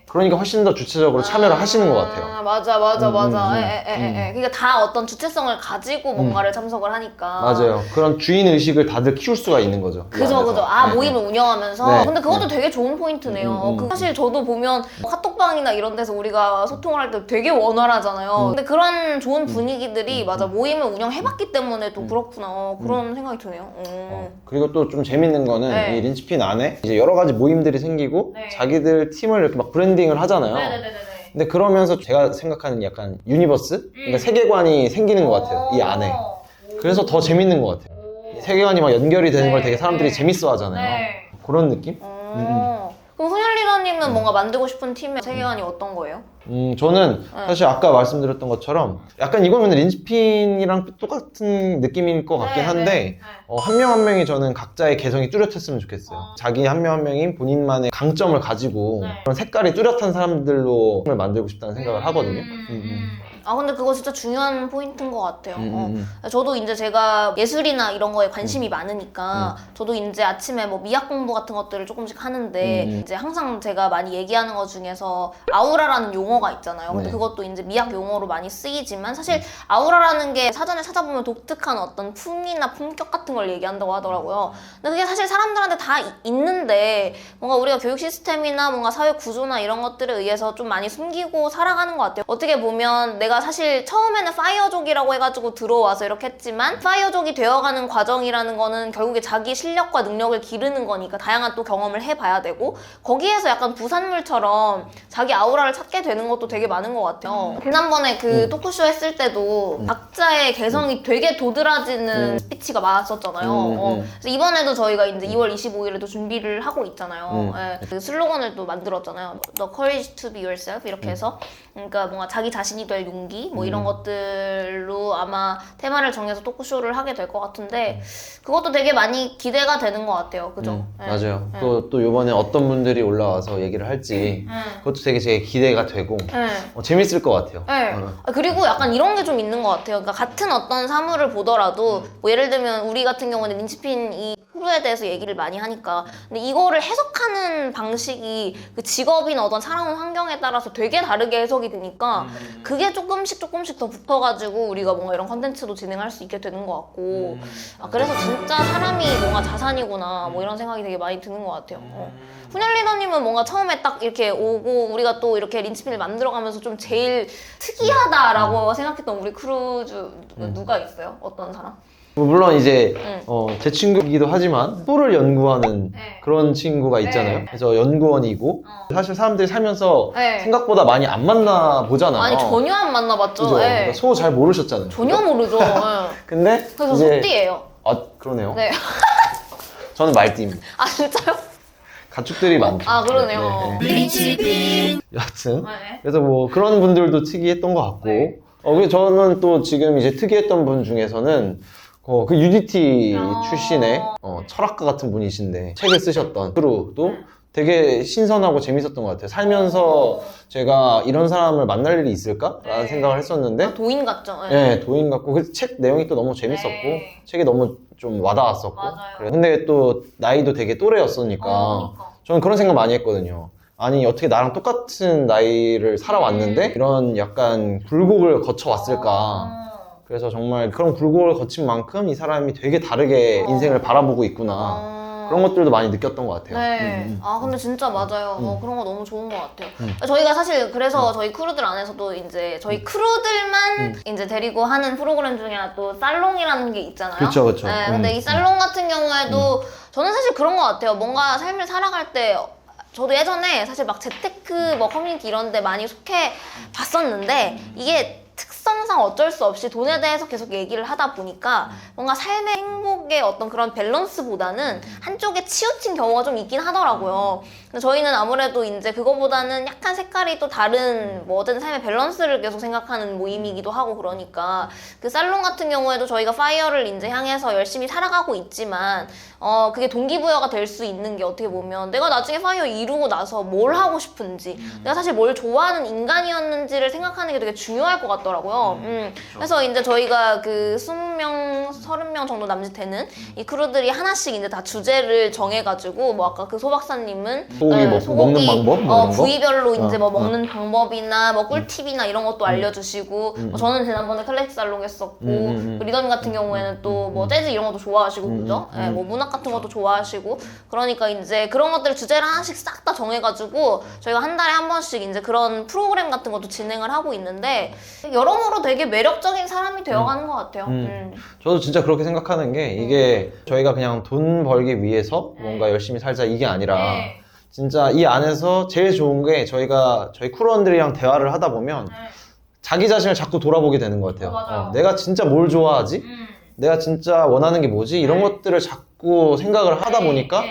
그러니까 훨씬 더 주체적으로 참여를 하시는 것 같아요. 맞아. 그러니까 다 어떤 주체성을 가지고 뭔가를 참석을 하니까. 맞아요. 그런 주인 의식을 다들 키울 수가 있는 거죠. 이 그죠. 안에서. 네. 모임을 운영하면서. 네. 근데 그것도 되게 좋은 포인트네요. 사실 저도 보면 카톡방이나 이런 데서 우리가 소통을 할 때 되게 원활하잖아요. 근데 그런 좋은 분위기들이 모임을 운영해봤기 때문에 또 그렇구나. 그런 생각이 드네요. 그리고 또 좀 재밌는 거는 네. 이 린치핀 안에 이제 여러 가지 모임들이 생기고 자기들 팀을 이렇게 막 브랜딩을 하잖아요. 근데 그러면서 제가 생각하는 약간 유니버스? 그러니까 세계관이 생기는 것 같아요. 이 안에. 그래서 더 재밌는 것 같아요. 세계관이 막 연결이 되는 걸 되게 사람들이 재밌어 하잖아요. 그런 느낌? 그럼 훈현 리더님은 뭔가 만들고 싶은 팀의 세계관이 어떤 거예요? 저는 사실 아까 말씀드렸던 것처럼 약간 이건 근데 린치핀이랑 똑같은 느낌일 것 같긴 한데 한 명 한 명이 저는 각자의 개성이 뚜렷했으면 좋겠어요. 자기 한 명 한 명이 본인만의 강점을 가지고 그런 색깔이 뚜렷한 사람들로 팀을 만들고 싶다는 생각을 하거든요. 근데 그거 진짜 중요한 포인트인 것 같아요. 저도 이제 제가 예술이나 이런 거에 관심이 많으니까 저도 이제 아침에 뭐 미학 공부 같은 것들을 조금씩 하는데 이제 항상 제가 많이 얘기하는 것 중에서 아우라라는 용어가 있잖아요. 근데 그것도 이제 미학 용어로 많이 쓰이지만 사실 아우라라는 게 사전에 찾아보면 독특한 어떤 품이나 품격 같은 걸 얘기한다고 하더라고요. 근데 그게 사실 사람들한테 다 있는데 뭔가 우리가 교육 시스템이나 뭔가 사회 구조나 이런 것들에 의해서 좀 많이 숨기고 살아가는 것 같아요. 어떻게 보면 내가 사실 처음에는 파이어족이라고 해가지고 들어와서 이렇게 했지만 파이어족이 되어가는 과정이라는 거는 결국에 자기 실력과 능력을 기르는 거니까 다양한 또 경험을 해봐야 되고 거기에서 약간 부산물처럼 자기 아우라를 찾게 되는 것도 되게 많은 것 같아요. 지난번에 그 토크쇼 했을 때도 각자의 개성이 되게 도드라지는 스피치가 많았었잖아요. 그래서 이번에도 저희가 이제 2월 25일에도 준비를 하고 있잖아요. 그 슬로건을 또 만들었잖아요. The courage to be yourself 이렇게 해서 그러니까 뭔가 자기 자신이 될 용기 뭐 이런 것들로 아마 테마를 정해서 토크쇼를 하게 될 것 같은데 그것도 되게 많이 기대가 되는 것 같아요. 그죠? 맞아요. 또 요번에 어떤 분들이 올라와서 얘기를 할지 그것도 되게 제 기대가 되고 재밌을 것 같아요. 그리고 약간 이런 게 좀 있는 것 같아요. 그러니까 같은 어떤 사물을 보더라도 뭐 예를 들면 우리 같은 경우는 린치핀 이 크루에 대해서 얘기를 많이 하니까. 근데 이거를 해석하는 방식이 그 직업이나 어떤 살아온 환경에 따라서 되게 다르게 해석이 되니까 그게 조금씩 더 붙어가지고 우리가 뭔가 이런 컨텐츠도 진행할 수 있게 되는 것 같고 아, 그래서 진짜 사람이 뭔가 자산이구나 뭐 이런 생각이 되게 많이 드는 것 같아요. 훈현 리더님은 뭔가 처음에 딱 이렇게 오고 우리가 또 이렇게 린치핀을 만들어가면서 좀 제일 특이하다라고 생각했던 우리 크루즈 누가 있어요? 어떤 사람? 물론 이제 제 친구이기도 하지만 소를 연구하는 그런 친구가 있잖아요. 네. 그래서 연구원이고 사실 사람들이 살면서 네. 생각보다 많이 안 만나 보잖아요. 아니 전혀 안 만나봤죠. 그죠? 네. 그러니까 소 잘 모르셨잖아요. 전혀 모르죠. 네. 근데 그래서 이제 소띠예요. 아 그러네요. 네. 저는 말띠입니다. 아 진짜요? 가축들이 많죠. 아 그러네요. 린치핀 여하튼 네. 그래서 뭐 그런 분들도 특이했던 것 같고 네. 그리고 저는 또 지금 이제 특이했던 분 중에서는 그 UDT 출신의 철학가 같은 분이신데 책을 쓰셨던 크루도 되게 신선하고 재밌었던 것 같아요. 살면서 제가 이런 사람을 만날 일이 있을까라는 네. 생각을 했었는데 도인 같죠. 네. 네, 도인 같고 그 책 내용이 또 너무 재밌었고 네. 책이 너무 좀 와닿았었고 맞아요. 그래. 근데 또 나이도 되게 또래였으니까 그러니까. 저는 그런 생각 많이 했거든요. 아니 어떻게 나랑 똑같은 나이를 살아왔는데 이런 약간 굴곡을 거쳐왔을까. 그래서 정말 그런 굴곡을 거친 만큼 이 사람이 되게 다르게 인생을 바라보고 있구나. 그런 것들도 많이 느꼈던 것 같아요. 네. 아 근데 진짜 맞아요. 그런 거 너무 좋은 것 같아요. 저희가 사실 그래서 저희 크루들 안에서도 이제 저희 크루들만 이제 데리고 하는 프로그램 중에 또 살롱이라는 게 있잖아요. 그쵸, 그쵸. 네, 근데 이 살롱 같은 경우에도 저는 사실 그런 것 같아요. 뭔가 삶을 살아갈 때 저도 예전에 사실 막 재테크 뭐 커뮤니티 이런 데 많이 속해 봤었는데 이게 특성상 어쩔 수 없이 돈에 대해서 계속 얘기를 하다 보니까 뭔가 삶의 행복의 어떤 그런 밸런스보다는 한쪽에 치우친 경우가 좀 있긴 하더라고요. 근데 저희는 아무래도 이제 그거보다는 약간 색깔이 또 다른 뭐 어쨌든 삶의 밸런스를 계속 생각하는 모임이기도 하고 그러니까 그 살롱 같은 경우에도 저희가 파이어를 이제 향해서 열심히 살아가고 있지만 그게 동기부여가 될 수 있는 게 어떻게 보면 내가 나중에 파이어 이루고 나서 뭘 하고 싶은지 내가 사실 뭘 좋아하는 인간이었는지를 생각하는 게 되게 중요할 것 같더라고요. 그래서 이제 저희가 그 20명, 30명 정도 남짓되는 이 크루들이 하나씩 이제 다 주제를 정해가지고 뭐 아까 그 소 박사님은 소고기 먹는 방법? 뭐 이런 거? 부위별로 이제 뭐 어. 먹는 방법이나 뭐 꿀팁이나 이런 것도 알려주시고 뭐 저는 지난번에 클래식 살롱 했었고 그 리더님 같은 경우에는 또 뭐 재즈 이런 것도 좋아하시고 그죠? 예, 뭐 문학 같은 것도 좋아하시고 그러니까 이제 그런 것들 주제를 하나씩 싹 다 정해가지고 저희가 한 달에 한 번씩 이제 그런 프로그램 같은 것도 진행을 하고 있는데 여러모로 되게 매력적인 사람이 되어가는 것 같아요. 저도 진짜 그렇게 생각하는 게 이게 저희가 그냥 돈 벌기 위해서 뭔가 열심히 살자 이게 아니라 진짜 이 안에서 제일 좋은 게 저희 크루원들이랑 대화를 하다 보면 자기 자신을 자꾸 돌아보게 되는 것 같아요. 맞아요. 내가 진짜 뭘 좋아하지? 내가 진짜 원하는 게 뭐지? 이런 것들을 자꾸 생각을 하다 보니까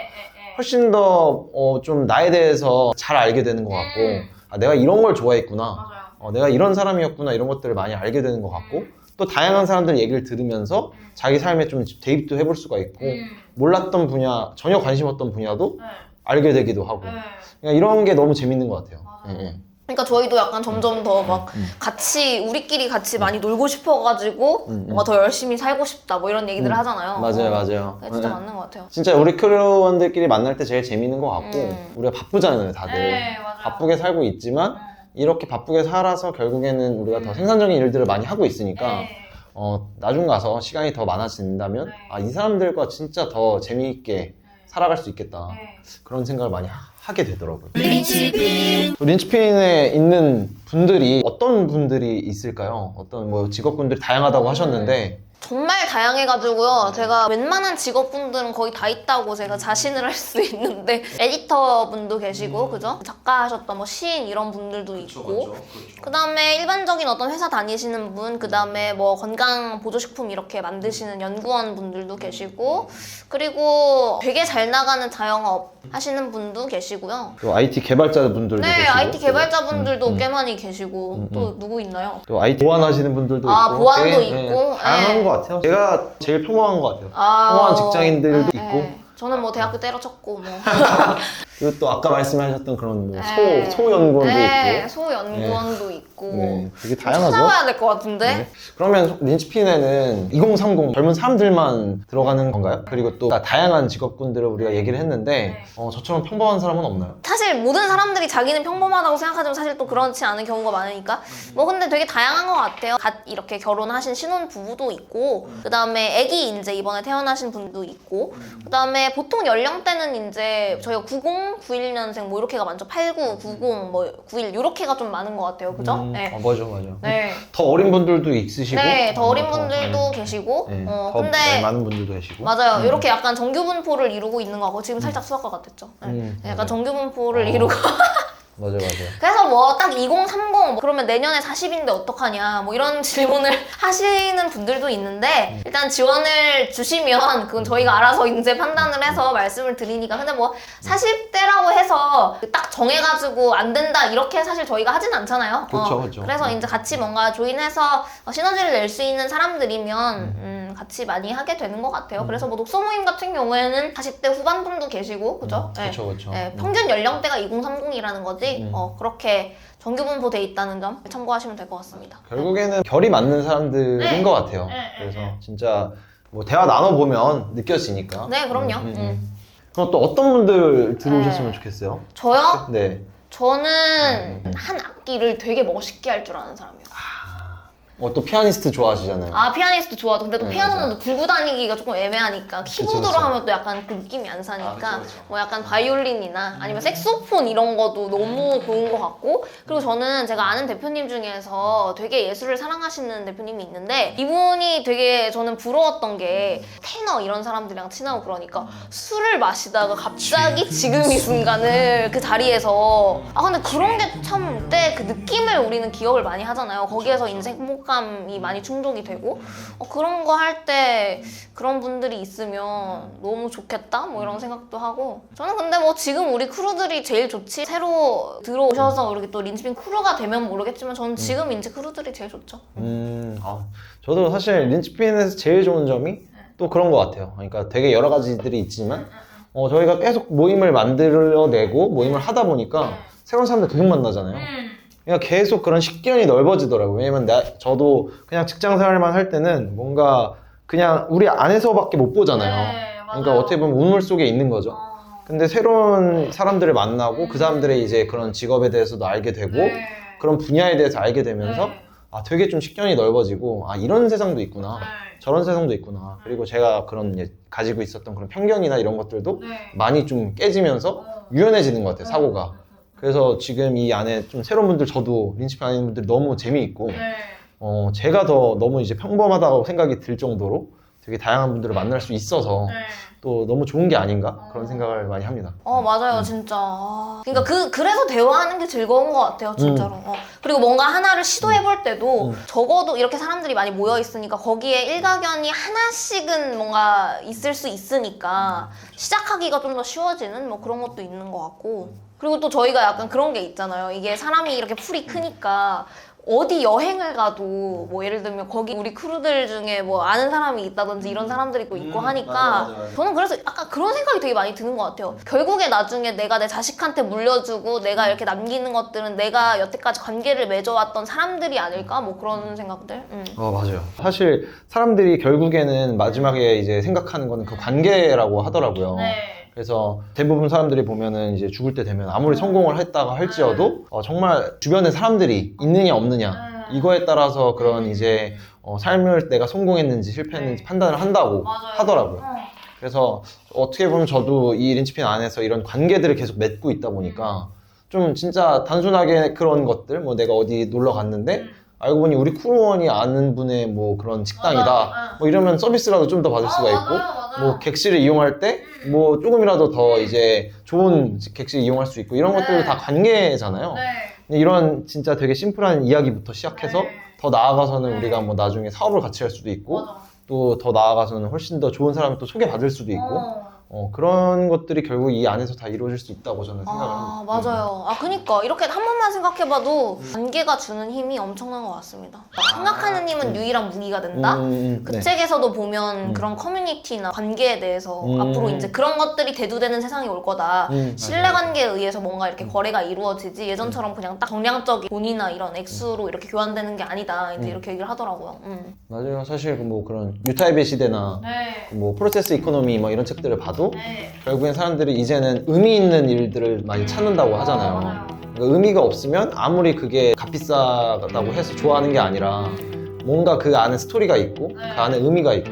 훨씬 더 좀 나에 대해서 잘 알게 되는 것 같고 아, 내가 이런 걸 좋아했구나. 내가 이런 사람이었구나 이런 것들을 많이 알게 되는 것 같고 또 다양한 사람들 얘기를 들으면서 자기 삶에 좀 대입도 해볼 수가 있고 몰랐던 분야, 전혀 관심 없던 분야도 알게 되기도 하고 그러니까 이런 게 너무 재밌는 것 같아요. 그러니까 저희도 약간 점점 더 막 같이 우리끼리 같이 많이 놀고 싶어가지고 뭔가 더 열심히 살고 싶다 뭐 이런 얘기들을 하잖아요. 맞아요. 그게 진짜 맞는 것 같아요. 진짜 우리 크루원들끼리 만날 때 제일 재밌는 것 같고 우리가 바쁘잖아요 다들. 네, 맞아요. 바쁘게 살고 있지만 이렇게 바쁘게 살아서 결국에는 우리가 더 생산적인 일들을 많이 하고 있으니까 나중 가서 시간이 더 많아진다면 아, 이 사람들과 진짜 더 재미있게 살아갈 수 있겠다 그런 생각을 많이 하게 되더라고요. 린치핀 린치핀에 있는 분들이 어떤 분들이 있을까요? 어떤 뭐 직업군들이 다양하다고 하셨는데 정말 다양해가지고요. 제가 웬만한 직업분들은 거의 다 있다고 제가 자신을 할 수 있는데 에디터 분도 계시고 그죠? 작가 하셨던 뭐 시인 이런 분들도 있고 그 다음에 일반적인 어떤 회사 다니시는 분, 그 다음에 뭐 건강 보조식품 이렇게 만드시는 연구원 분들도 계시고 그리고 되게 잘 나가는 자영업 하시는 분도 계시고요. 또 IT 개발자분들도 네, 계시고 IT 개발자분들도 꽤 많이 계시고 또 누구 있나요? 또 IT 보안하시는 분들도 아, 있고 보안도 되게, 있고. 다양한 네. 것 같아요. 제가 제일 평범한 것 같아요. 아, 평범한 직장인들도 네. 있고 저는 뭐 대학교 때려쳤고 뭐 그리고 또 아까 말씀하셨던 그런 뭐 네. 소연구원도 네, 있고 소연구원도 있고 있고 네, 되게 좀 다양하죠. 찾아봐야 될 것 같은데. 네. 그러면 린치핀에는 2030 젊은 사람들만 들어가는 건가요? 그리고 또 다양한 직업군들을 우리가 얘기를 했는데 저처럼 평범한 사람은 없나요? 사실 모든 사람들이 자기는 평범하다고 생각하지만 사실 또 그렇지 않은 경우가 많으니까 뭐 근데 되게 다양한 것 같아요. 갓 이렇게 결혼하신 신혼 부부도 있고 그 다음에 아기 이제 이번에 태어나신 분도 있고 그 다음에 보통 연령대는 이제 저희가 90, 91년생 뭐 이렇게가 많죠. 89, 90, 뭐 91 이렇게가 좀 많은 것 같아요. 그죠? 네. 맞아. 네. 더 어린 분들도 있으시고 네, 더 어린 더, 분들도 네. 계시고 네, 더 근데 나이 많은 분들도 계시고 맞아요. 이렇게 약간 정규분포를 이루고 있는 거 같고 지금 살짝 수학과 같았죠. 네. 약간 맞아요. 정규분포를 이루고 맞아요. 그래서 뭐 딱 2030 뭐 그러면 내년에 40인데 어떡하냐 뭐 이런 질문을 하시는 분들도 있는데 일단 지원을 주시면 그건 저희가 알아서 이제 판단을 해서 말씀을 드리니까 근데 뭐 40대라고 해서 딱 정해가지고 안 된다 이렇게 사실 저희가 하진 않잖아요. 그쵸. 그래서 이제 같이 뭔가 조인해서 시너지를 낼 수 있는 사람들이면 같이 많이 하게 되는 것 같아요. 그래서 뭐 독서 모임 같은 경우에는 40대 후반분도 계시고 그죠? 그쵸. 네, 평균 연령대가 2030이라는 거지 그렇게 정규분포 돼 있다는 점 참고하시면 될 것 같습니다. 결국에는 결이 맞는 사람들인 네. 것 같아요. 그래서 진짜 뭐 대화 나눠보면 느껴지니까. 네, 그럼요. 그럼 또 어떤 분들 들어오셨으면 좋겠어요? 저요? 네. 저는 한 악기를 되게 멋있게 할 줄 아는 사람이요. 또 피아니스트 좋아하시잖아요. 아, 피아니스트 좋아도 근데 또 네, 피아노는 맞아요. 또 들고 다니기가 조금 애매하니까 키보드로 그쵸. 하면 또 약간 그 느낌이 안 사니까 그쵸. 뭐 약간 바이올린이나 아니면 색소폰 이런 것도 너무 좋은 것 같고 그리고 저는 제가 아는 대표님 중에서 되게 예술을 사랑하시는 대표님이 있는데 이분이 되게 저는 부러웠던 게 테너 이런 사람들이랑 친하고 그러니까 술을 마시다가 갑자기 지금 이 순간을 그 자리에서 근데 그런 게 참 그때 그 느낌을 우리는 기억을 많이 하잖아요. 거기에서 인생 행복감이 많이 충족이 되고 그런 거 할 때 그런 분들이 있으면 너무 좋겠다 뭐 이런 생각도 하고 저는 근데 뭐 지금 우리 크루들이 제일 좋지 새로 들어오셔서 이렇게 또 린치핀 크루가 되면 모르겠지만 저는 지금 이제 크루들이 제일 좋죠. 저도 사실 린치핀에서 제일 좋은 점이 또 그런 것 같아요. 그러니까 되게 여러 가지들이 있지만 저희가 계속 모임을 만들어내고 모임을 하다 보니까 새로운 사람들 계속 만나잖아요. 그러니까 계속 그런 식견이 넓어지더라고요. 왜냐면 저도 그냥 직장 생활만 할 때는 뭔가 그냥 우리 안에서밖에 못 보잖아요. 그러니까 어떻게 보면 우물 속에 있는 거죠. 근데 새로운 사람들을 만나고 그 사람들의 이제 그런 직업에 대해서도 알게 되고 그런 분야에 대해서 알게 되면서 되게 좀 식견이 넓어지고 이런 세상도 있구나. 저런 세상도 있구나. 그리고 제가 그런 가지고 있었던 그런 편견이나 이런 것들도 많이 좀 깨지면서 유연해지는 것 같아요, 사고가. 그래서 지금 이 안에 좀 새로운 분들 저도 린치핀 아닌 분들이 너무 재미있고 제가 더 너무 이제 평범하다고 생각이 들 정도로 되게 다양한 분들을 만날 수 있어서 또 너무 좋은 게 아닌가 그런 생각을 많이 합니다. 맞아요, 진짜. 그러니까 그래서 대화하는 게 즐거운 것 같아요, 진짜로. 그리고 뭔가 하나를 시도해볼 때도 적어도 이렇게 사람들이 많이 모여 있으니까 거기에 일가견이 하나씩은 뭔가 있을 수 있으니까 시작하기가 좀 더 쉬워지는 뭐 그런 것도 있는 것 같고. 그리고 또 저희가 약간 그런 게 있잖아요. 이게 사람이 이렇게 풀이 크니까 어디 여행을 가도 뭐 예를 들면 거기 우리 크루들 중에 뭐 아는 사람이 있다든지 이런 사람들이 또 있고 하니까 맞아. 저는 그래서 약간 그런 생각이 되게 많이 드는 것 같아요. 결국에 나중에 내가 내 자식한테 물려주고 내가 이렇게 남기는 것들은 내가 여태까지 관계를 맺어왔던 사람들이 아닐까? 뭐 그런 생각들. 맞아요. 사실 사람들이 결국에는 마지막에 이제 생각하는 거는 그 관계라고 하더라고요. 그래서 대부분 사람들이 보면은 이제 죽을 때 되면 아무리 성공을 했다가 할지어도 정말 주변에 사람들이 있느냐 없느냐 이거에 따라서 그런 이제 삶을 내가 성공했는지 실패했는지 판단을 한다고 하더라고요. 그래서 어떻게 보면 저도 이 린치핀 안에서 이런 관계들을 계속 맺고 있다 보니까 좀 진짜 단순하게 그런 것들 뭐 내가 어디 놀러 갔는데 알고 보니 우리 크루원이 아는 분의 뭐 그런 식당이다 뭐 이러면 서비스라도 좀 더 받을 수가 있고 뭐 객실을 이용할 때 뭐 조금이라도 더 이제 좋은 객실 이용할 수 있고 이런 것들도 다 관계잖아요. 근데 이런 진짜 되게 심플한 이야기부터 시작해서 더 나아가서는 우리가 뭐 나중에 사업을 같이 할 수도 있고 또 더 나아가서는 훨씬 더 좋은 사람을 또 소개받을 수도 있고 그런 것들이 결국 이 안에서 다 이루어질 수 있다고 저는 생각을 합니다. 맞아요. 그니까 이렇게 한 번만 생각해봐도 관계가 주는 힘이 엄청난 것 같습니다. 생각하는 힘은 유일한 무기가 된다? 그 네. 책에서도 보면 그런 커뮤니티나 관계에 대해서 음. 앞으로 이제 그런 것들이 대두되는 세상이 올 거다. 신뢰관계에 의해서 뭔가 이렇게 거래가 이루어지지 예전처럼 그냥 딱 정량적인 돈이나 이런 액수로 이렇게 교환되는 게 아니다. 이제 이렇게 얘기를 하더라고요. 맞아요. 사실 뭐 그런 유타입의 시대나 네. 뭐 프로세스 이코노미 뭐 이런 책들을 봐도 결국엔 사람들이 이제는 의미 있는 일들을 많이 찾는다고 하잖아요. 그러니까 의미가 없으면 아무리 그게 값비싸다고 해서 좋아하는 게 아니라 뭔가 그 안에 스토리가 있고 그 안에 의미가 있고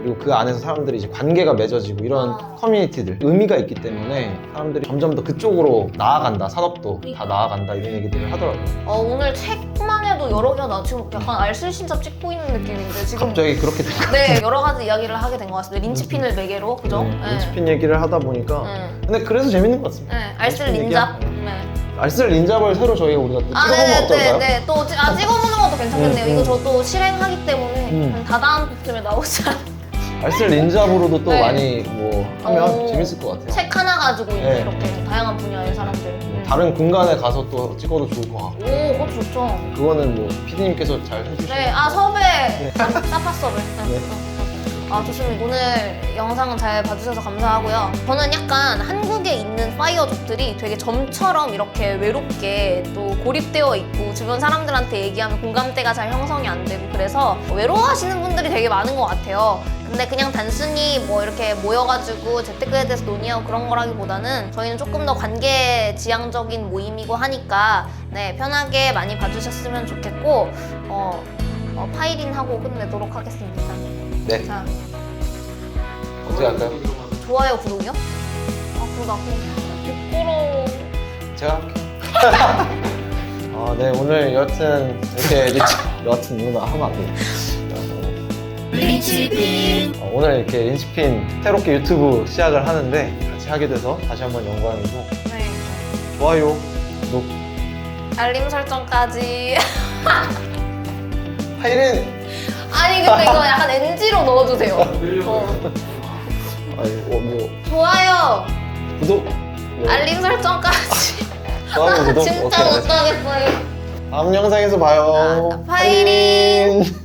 그리고 그 안에서 사람들이 이제 관계가 맺어지고 이런 커뮤니티들 의미가 있기 때문에 사람들이 점점 더 그쪽으로 나아간다. 산업도 다 나아간다 이런 얘기들을 하더라고요. 오늘 책만 해도 여러 개나 지금 약간 알쓸신잡 찍고 있는 느낌인데 지금 갑자기 그렇게 된 것 네, 여러 가지 이야기를 하게 된 것 같습니다. 린치핀을 매개로, 그죠? 같아요. 린치핀 얘기를 하다 보니까 근데 그래서 재밌는 것 같습니다. 네, 알쓸 린치핀 린잡. 얘기야? 네. 알쓸 린잡을 새로 저희가 우리가 또 찍어보면 어떨까요? 네. 또 찍어보는 것도 괜찮겠네요. 이거 저도 실행하기 때문에 음. 다다음 부쯤에 나오지 않 알쓸 린잡으로도 또 네. 많이 뭐 하면 오. 재밌을 것 같아요. 책 하나 가지고 이제 네. 이렇게 다양한 분야의 사람들. 다른 공간에 가서 또 찍어도 좋을 것 같고 오, 그것도 좋죠. 그거는 뭐 PD님께서 잘 해주시면 네, 섭외. 사파섭을. 네. 좋습니다. 오늘 영상은 잘 봐주셔서 감사하고요. 저는 약간 한국에 있는 파이어족들이 되게 점처럼 이렇게 외롭게 또 고립되어 있고 주변 사람들한테 얘기하면 공감대가 잘 형성이 안 되고 그래서 외로워하시는 분들이 되게 많은 것 같아요. 근데 그냥 단순히 뭐 이렇게 모여가지고 재테크에 대해서 논의하고 그런 거라기보다는 저희는 조금 더 관계 지향적인 모임이고 하니까 네, 편하게 많이 봐주셨으면 좋겠고 파이린하고 끝내도록 하겠습니다. 네. 자, 어떻게 할까요? 좋아요, 구독이요? 그거 부끄러워. 제가 할게요. 네 오늘 여튼 이렇게 여튼 이거 하면 안 돼요. 린치핀 오늘 이렇게 린치핀 새롭게 유튜브 시작을 하는데 같이 하게 돼서 다시 한번 영광이고 네. 좋아요, 구독, 알림 설정까지. 파이린! 아니, 근데 이거 약간 NG로 넣어주세요. 뭐 좋아요, 구독, 알림 설정까지. 좋아요, 구독 진짜 오케이. 못하겠어요. 다음 영상에서 봐요. 파이린!